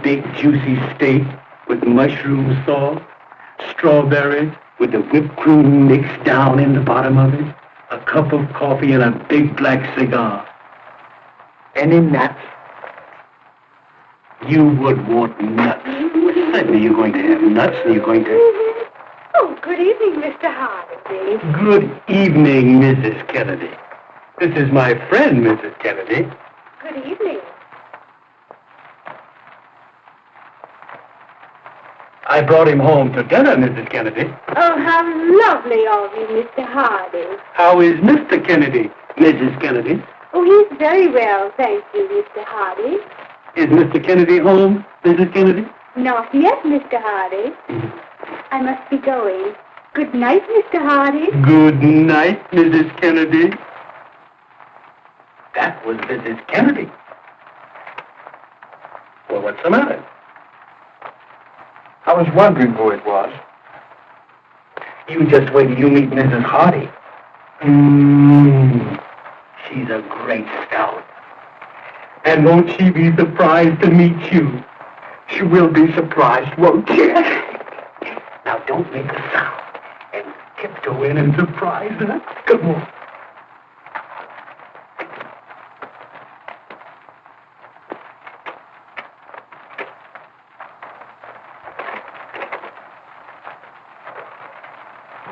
Big juicy steak with mushroom sauce, strawberries with the whipped cream mixed down in the bottom of it, a cup of coffee and a big black cigar. Any nuts? You would want nuts. Certainly you're going to have nuts and you're going to... Oh, good evening, Mr. Hardy. Good evening, Mrs. Kennedy. This is my friend, Mrs. Kennedy. Good evening. I brought him home to dinner, Mrs. Kennedy. Oh, how lovely of you, Mr. Hardy. How is Mr. Kennedy, Mrs. Kennedy? Oh, he's very well, thank you, Mr. Hardy. Is Mr. Kennedy home, Mrs. Kennedy? Not yet, Mr. Hardy. I must be going. Good night, Mr. Hardy. Good night, Mrs. Kennedy. That was Mrs. Kennedy. Well, what's the matter? I was wondering who it was. You just wait till you meet Mrs. Hardy. She's a great scout. And won't she be surprised to meet you? She will be surprised, won't she? Now, don't make a sound. And tiptoe in and surprise her. Come on.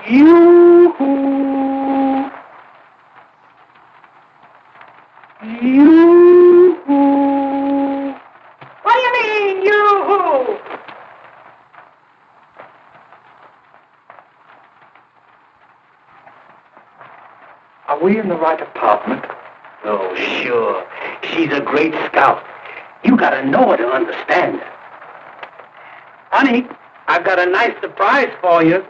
Yoo-hoo! Yoo-hoo! What do you mean, yoo-hoo? Are we in the right apartment? Oh, sure. She's a great scout. You gotta know her to understand her. Honey, I've got a nice surprise for you.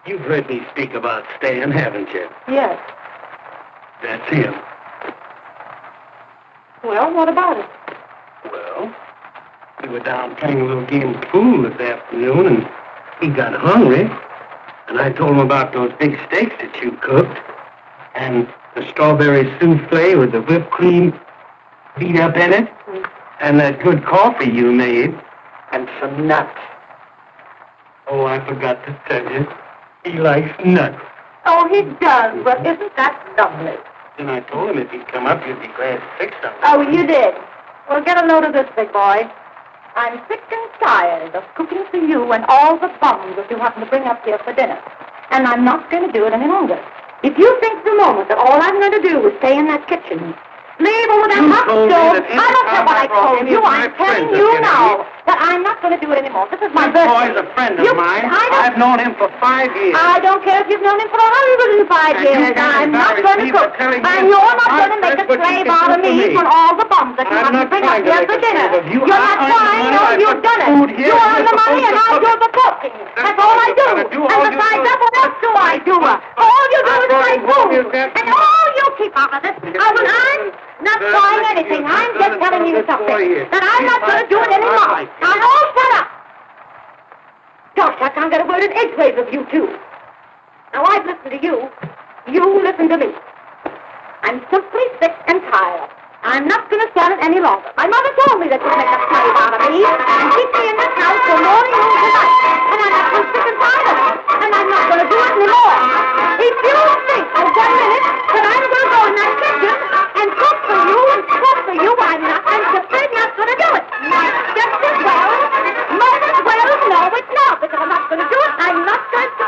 You've heard me speak about Stan, haven't you? Yes. That's him. Well, what about it? Well, we were down playing a little game of pool this afternoon, and he got hungry. And I told him about those big steaks that you cooked, and the strawberry souffle with the whipped cream beat up in it, and that good coffee you made, and some nuts. Oh, I forgot to tell you. He likes nuts. Oh, he does. Well, isn't that lovely? And I told him if he'd come up, you'd be glad to fix something. Oh, you did. Well, get a load of this, big boy. I'm sick and tired of cooking for you and all the bums that you happen to bring up here for dinner. And I'm not going to do it any longer. If you think for a moment that all I'm going to do is stay in that kitchen, leave over that hot stove, I don't care what I told you. I'm telling you now that I'm not going to do it anymore. This is my birthday. This boy's a friend of mine. I've known him for 5 years. I don't care if you've known him for 105 years. I'm not going to cook. And you're not going to make a slave out of me for all the bums that you have to bring up here for dinner. You're not trying. No, you've done it. You earn the money and I'll do the cooking. That's all I do. And besides that, what else do I do? All you do is make food. And all you keep out of this. I'm not trying anything. I'm just telling you something. That I'm not going to do it anymore. Now, all shut up. Gosh, I can't get a word in edgeways of you two. Now, I've listened to you. You listen to me. I'm simply sick and tired. I'm not going to stand it any longer. My mother told me that you'd make a slave out of me and keep me in this house till morning or tonight. And I'm not so sick and tired of it. And I'm not going to do it anymore. If you think for 1 minute that I'm going to go in that kitchen and cook for you and cook for you, I'm simply not going to do it. Just as well. Might as well know it now, because I'm not going to do it. I'm not going to...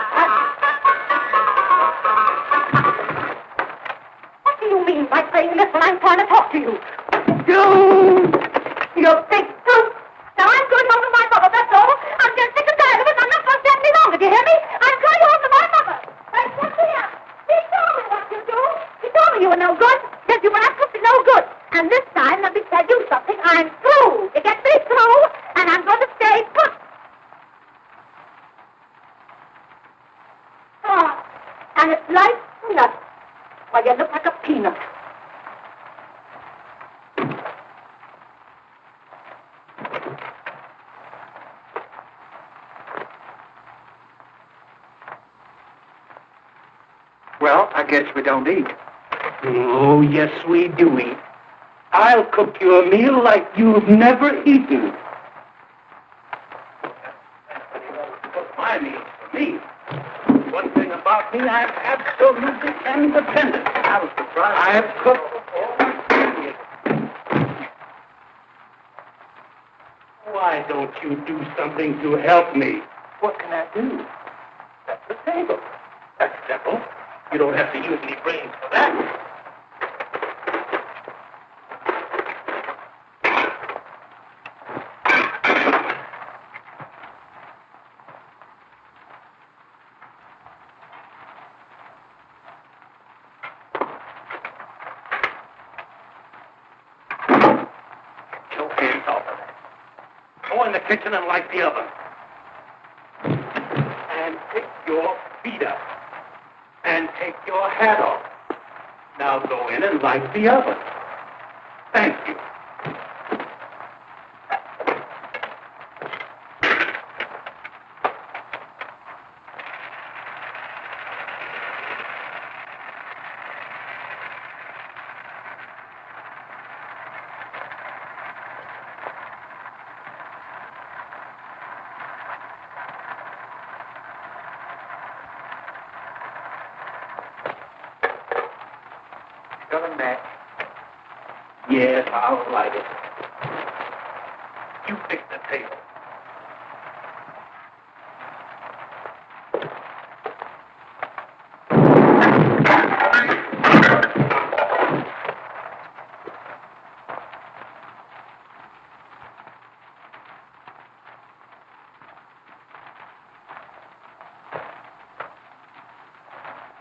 What do you when I'm trying to talk to you. You big brute. Now I'm going home to my mother, that's all. I'm just sick and tired of it. I'm not going to stand any longer, do you hear me? I'm going home to my mother. That's what we are. He told me what you do. He told me you were no good. Said you were absolutely no good. And this time, let me tell you something. I'm through. You get me through, and I'm going to stay put. Oh, and it's like nothing. Well, you look like a peanut. Well, I guess we don't eat. Oh, yes, we do eat. I'll cook you a meal like you've never eaten. Cook my meals for me. One thing about me, I'm absolutely independent. I was surprised. I've cooked before. Why don't you do something to help me? What can I do? Set the table. That's simple. You don't have to use any brains for that. Get your hands off of that. Go in the kitchen and light the oven. And pick your feet up. And take your hat off. Now go in and light the oven. Thank you. Got a match? Yes, I'll light it. You fix the table.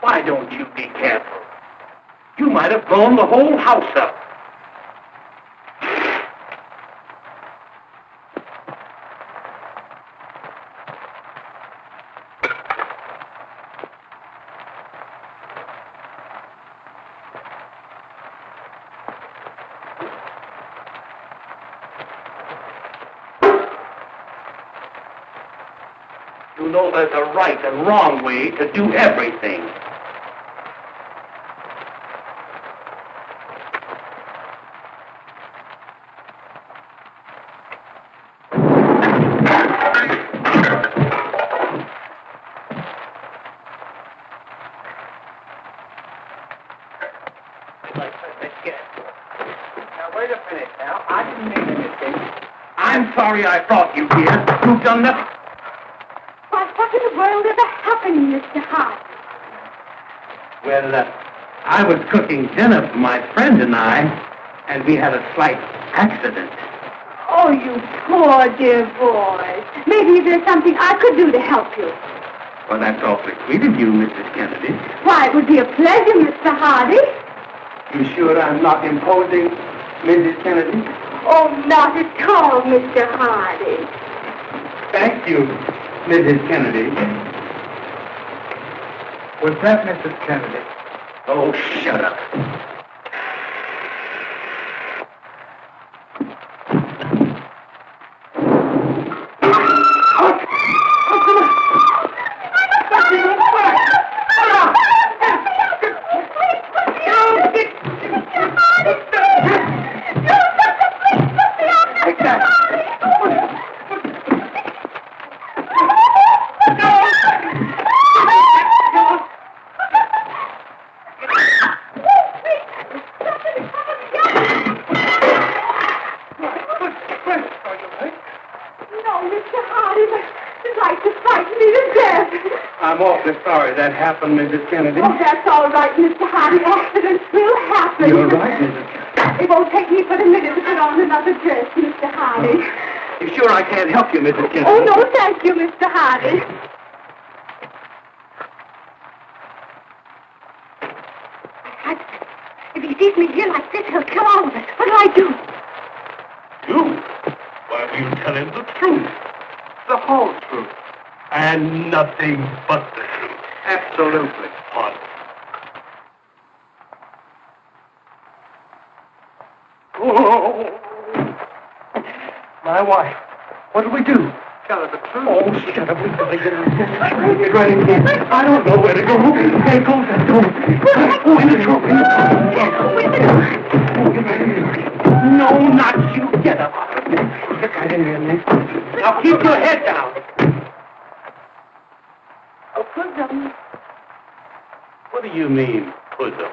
Why don't you be careful? You might have blown the whole house up. You know there's a right and wrong way to do everything. Now, wait a minute now. I didn't mean anything. I'm sorry I brought you here. You've done nothing. Why, what in the world ever happened, Mr. Hart? Well, I was cooking dinner for my friend and I, and we had a slight accident. Oh, you poor dear boy. Maybe there's something I could do to help you. Well, that's awfully sweet of you, Mrs. Kennedy. Why, it would be a pleasure, Mr. Hardy. You sure I'm not imposing, Mrs. Kennedy? Oh, not at all, Mr. Hardy. Thank you, Mrs. Kennedy. Was that Mrs. Kennedy? Oh, shut up. awfully sorry that happened, Mrs. Kennedy. Oh, that's all right, Mr. Hardy. Accidents will happen. You're right, Mrs. Kennedy. It won't take me but a minute to put on another dress, Mr. Hardy. You sure I can't help you, Mrs. Kennedy? Oh, no, thank you, Mr. Hardy. If he sees me here like this, he'll kill all of us. What do I do? You? Why, will you tell him the truth? The whole truth. And nothing but the truth. Absolutely. What? Oh, my wife. What do we do? Tell her the truth. Oh, shut up. We gotta get her in this. Get right in here. I don't know where to go. Hey, close that door. Oh, in the door. In the door. Oh, get right in here. No, not you. Get up. Get right in here, Nick. Now keep your head down. Oh, Pussum. What do you mean, Pussum?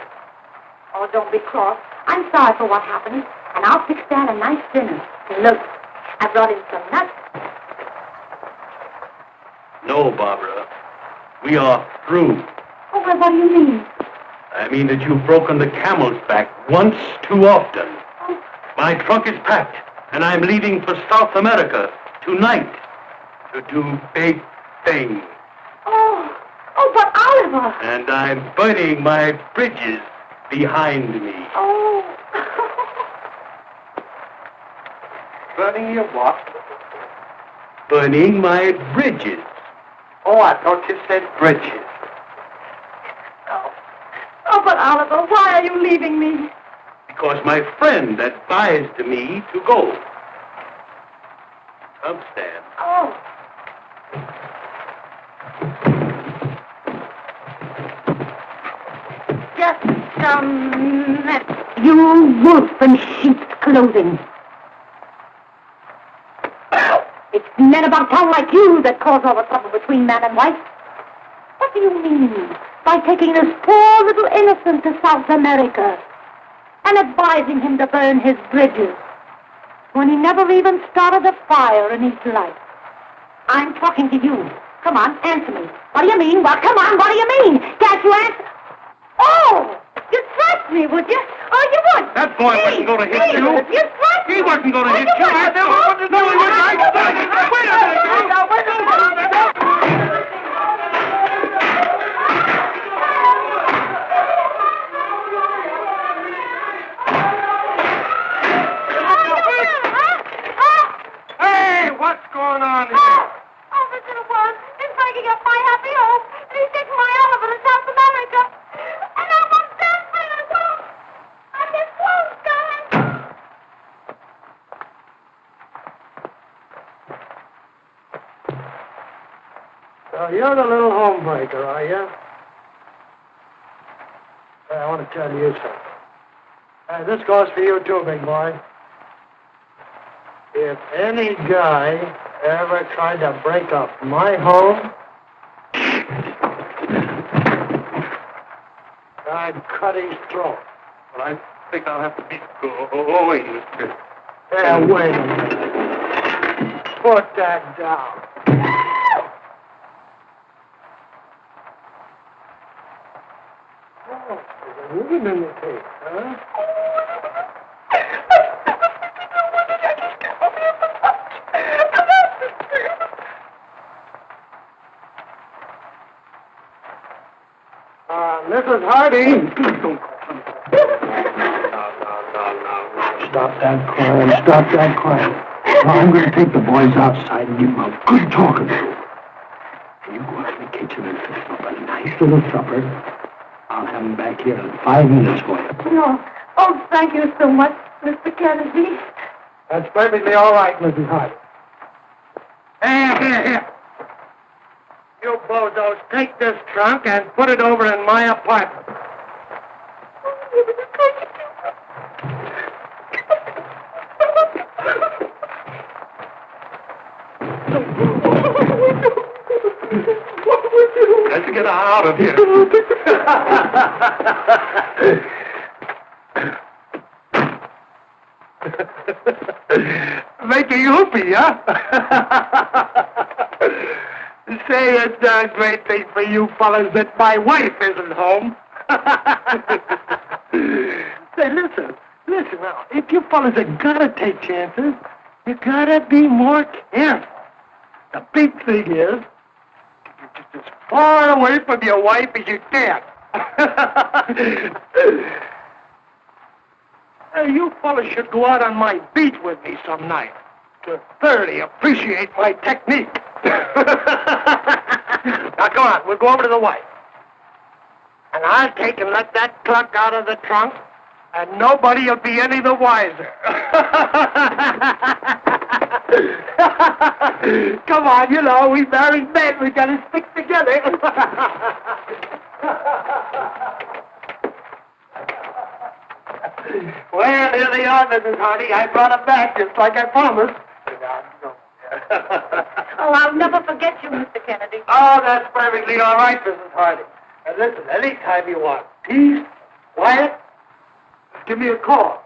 Oh, don't be cross. I'm sorry for what happened, and I'll fix Dad a nice dinner. And look, I brought in some nuts. No, Barbara. We are through. Oh, well, what do you mean? I mean that you've broken the camel's back once too often. Oh, My trunk is packed, and I'm leaving for South America tonight to do big things. oh, but Oliver. And I'm burning my bridges behind me. Oh. Burning your what? Burning my bridges. Oh, I thought you said bridges. Oh, but Oliver, why are you leaving me? Because my friend advised me to go. Come, Stan. Oh. Just a minute. You wolf in sheep's clothing. It's men about town like you that cause all the trouble between man and wife. What do you mean by taking this poor little innocent to South America and advising him to burn his bridges when he never even started a fire in his life? I'm talking to you. Come on, answer me. What do you mean? Well, come on, what do you mean? Can't you answer? Oh! You'd thrust me, would you? Oh, you would. That boy wasn't going to hit you. You'd thrust me. He wasn't going to hit you. you. I never wanted to do it. Wait a Hey, what's going on here? Oh, this little one is breaking up my happy home, and he's taking my Oliver to South America. And I won't stand for it. I just won't, darling. So you're the little homebreaker, are you? Hey, I want to tell you something. Hey, this goes for you too, big boy. If any guy ever tried to break up my home, I'd cut his throat. But I think I'll have to be going, Mr. Hey, wait a minute. Put that down. Oh, there's a woman in the tape, huh? Mrs. Hardy. No. Stop that crying. Stop that crying. Now, I'm going to take the boys outside and give them a good talking to. And you go out to the kitchen and fix up a nice little supper. I'll have them back here in 5 minutes for you. No. Oh, thank you so much, Mr. Kennedy. That's perfectly all right, Mrs. Hardy. Here. You bozos, take this trunk and put it over in my apartment. Let's get out of here. Make a whoopee, huh? say it's a great thing for you fellas that my wife isn't home. Say, listen now. If you fellas are gonna take chances, you gotta be more careful. The big thing is, you're just as far away from your wife as you can. Hey, you fellas should go out on my beat with me some night to thoroughly appreciate my technique. Now, come on, we'll go over to the wife. And I'll take and let that cluck out of the trunk, and nobody will be any the wiser. Come on, you know, we married men. We got to stick together. Well, here they are, Mrs. Hardy. I brought them back just like I promised. Oh, I'll never forget you, Mr. Kennedy. Oh, that's perfectly all right, Mrs. Hardy. And listen, anytime you want peace, quiet, just give me a call.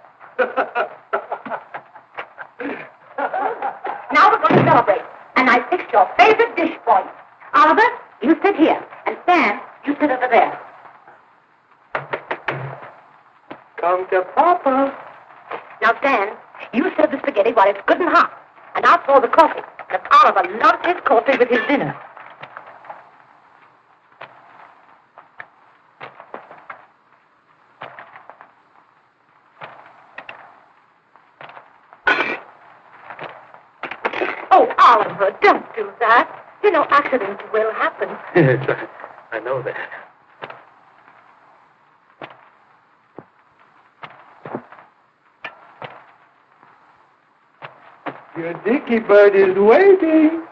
Now we're going to celebrate. And I fixed your favorite dish for you. Oliver, you sit here. And Stan, you sit over there. Come to Papa. Now, Stan, you serve the spaghetti while it's good and hot. And I'll pour the coffee. Because Oliver loves his coffee with his dinner. Oh, Oliver, don't do that. You know, accidents will happen. Yes, I know that. Your dicky bird is waiting.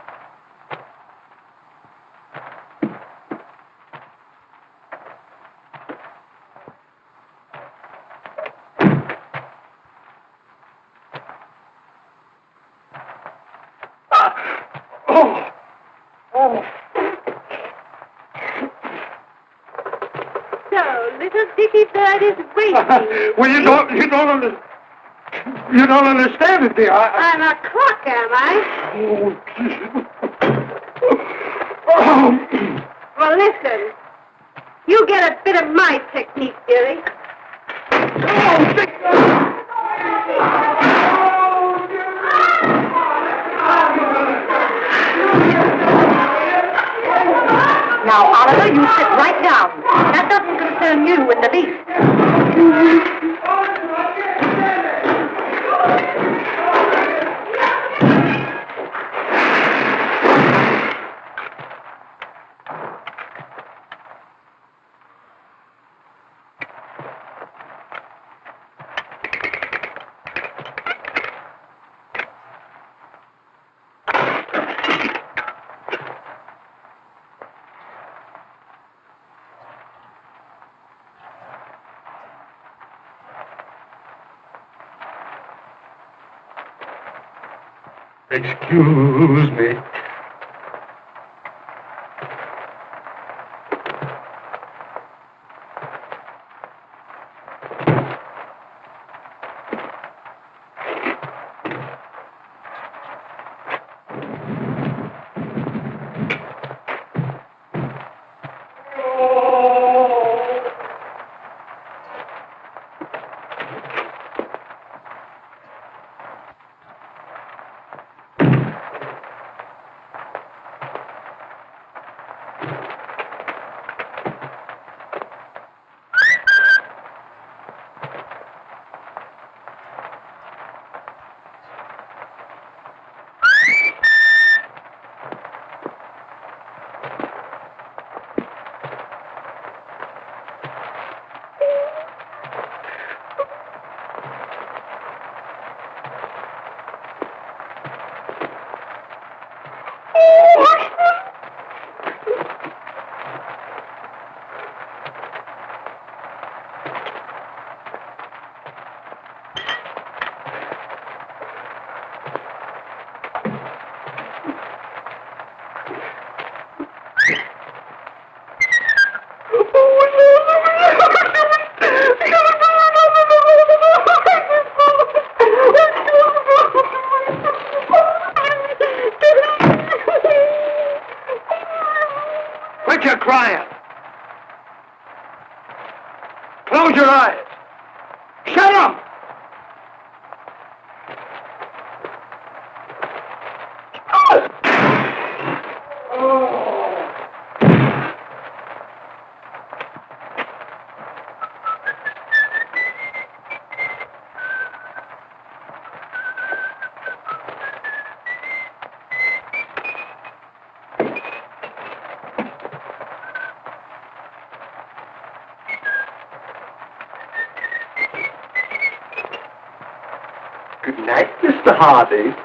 So, little dicky bird is waiting. Well, you don't understand it, dear. I'm a clock, am I? Well, listen. You get a bit of my technique, dearie. Now, Oliver, you sit right down. That doesn't concern you in the least. Excuse me. Close your eyes. Shut up! Good night, Mr. Hardy.